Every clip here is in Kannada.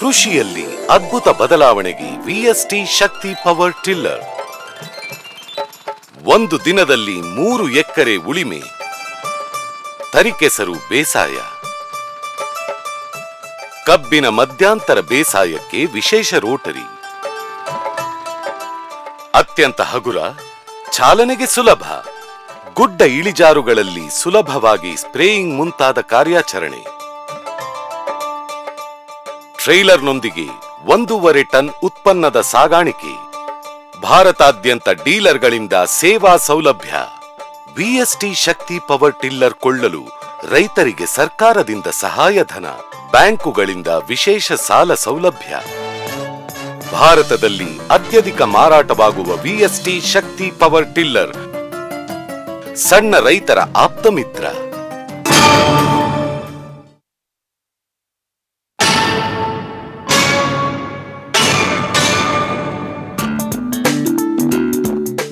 ಕೃಷಿಯಲ್ಲಿ ಅದ್ಭುತ ಬದಲಾವಣೆಗೆ ವಿಎಸ್ಟಿ ಶಕ್ತಿ ಪವರ್ ಟಿಲ್ಲರ್. ಒಂದು ದಿನದಲ್ಲಿ 3 ಎಕರೆ ಉಳಿಮೆ, ತರಿಕೆಸರು ಬೇಸಾಯ, ಕಬ್ಬಿನ ಮಧ್ಯಂತರ ಬೇಸಾಯಕ್ಕೆ ವಿಶೇಷ ರೋಟರಿ, ಅತ್ಯಂತ ಹಗುರ, ಚಾಲನೆಗೆ ಸುಲಭ, ಗುಡ್ಡ ಇಳಿಜಾರುಗಳಲ್ಲಿ ಸುಲಭವಾಗಿ ಸ್ಪ್ರೇಯಿಂಗ್ ಮುಂತಾದ ಕಾರ್ಯಾಚರಣೆ, ಟ್ರೈಲರ್ನೊಂದಿಗೆ 1.5 ಟನ್ ಉತ್ಪನ್ನದ ಸಾಗಾಣಿಕೆ, ಭಾರತಾದ್ಯಂತ ಡೀಲರ್ಗಳಿಂದ ಸೇವಾ ಸೌಲಭ್ಯ. ವಿಎಸ್ಟಿ ಶಕ್ತಿ ಪವರ್ ಟಿಲ್ಲರ್ ಕೊಳ್ಳಲು ರೈತರಿಗೆ ಸರ್ಕಾರದಿಂದ ಸಹಾಯಧನ, ಬ್ಯಾಂಕುಗಳಿಂದ ವಿಶೇಷ ಸಾಲ ಸೌಲಭ್ಯ. ಭಾರತದಲ್ಲಿ ಅತ್ಯಧಿಕ ಮಾರಾಟವಾಗುವ ವಿಎಸ್ಟಿ ಶಕ್ತಿ ಪವರ್ ಟಿಲ್ಲರ್ ಸಣ್ಣ ರೈತರ ಆಪ್ತ ಮಿತ್ರ.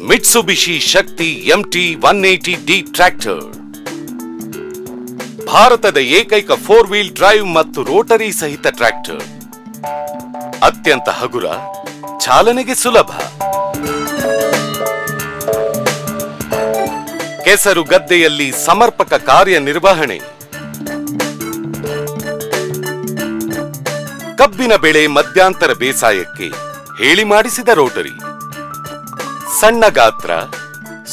ಮಿಟ್ಸುಬಿಶಿ ಶಕ್ತಿ MT180D ಟ್ರ್ಯಾಕ್ಟರ್ ಭಾರತದ ಏಕೈಕ 4 ವೀಲ್ ಡ್ರೈವ್ ಮತ್ತು ರೋಟರಿ ಸಹಿತ ಟ್ರ್ಯಾಕ್ಟರ್. ಅತ್ಯಂತ ಹಗುರ, ಚಾಲನೆಗೆ ಸುಲಭ, ಕೆಸರು ಗದ್ದೆಯಲ್ಲಿ ಸಮರ್ಪಕ ಕಾರ್ಯನಿರ್ವಹಣೆ, ಕಬ್ಬಿನ ಬೆಳೆ ಮಧ್ಯಂತರ ಬೇಸಾಯಕ್ಕೆ ಹೇಳಿ ಮಾಡಿಸಿದ ರೋಟರಿ. ಸಣ್ಣ ಗಾತ್ರ,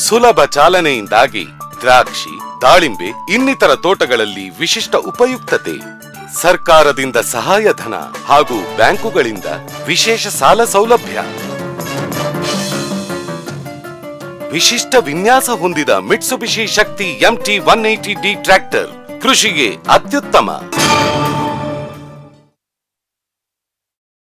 ಸುಲಭ ಚಾಲನೆಯಿಂದಾಗಿ ದ್ರಾಕ್ಷಿ, ದಾಳಿಂಬೆ ಇನ್ನಿತರ ತೋಟಗಳಲ್ಲಿ ವಿಶಿಷ್ಟ ಉಪಯುಕ್ತತೆ. ಸರ್ಕಾರದಿಂದ ಸಹಾಯಧನ ಹಾಗೂ ಬ್ಯಾಂಕುಗಳಿಂದ ವಿಶೇಷ ಸಾಲ ಸೌಲಭ್ಯ. ವಿಶಿಷ್ಟ ವಿನ್ಯಾಸ ಹೊಂದಿದ ಮಿಟ್ಸುಬಿಶಿ ಶಕ್ತಿ MT180D ಟ್ರ್ಯಾಕ್ಟರ್ ಕೃಷಿಗೆ ಅತ್ಯುತ್ತಮ.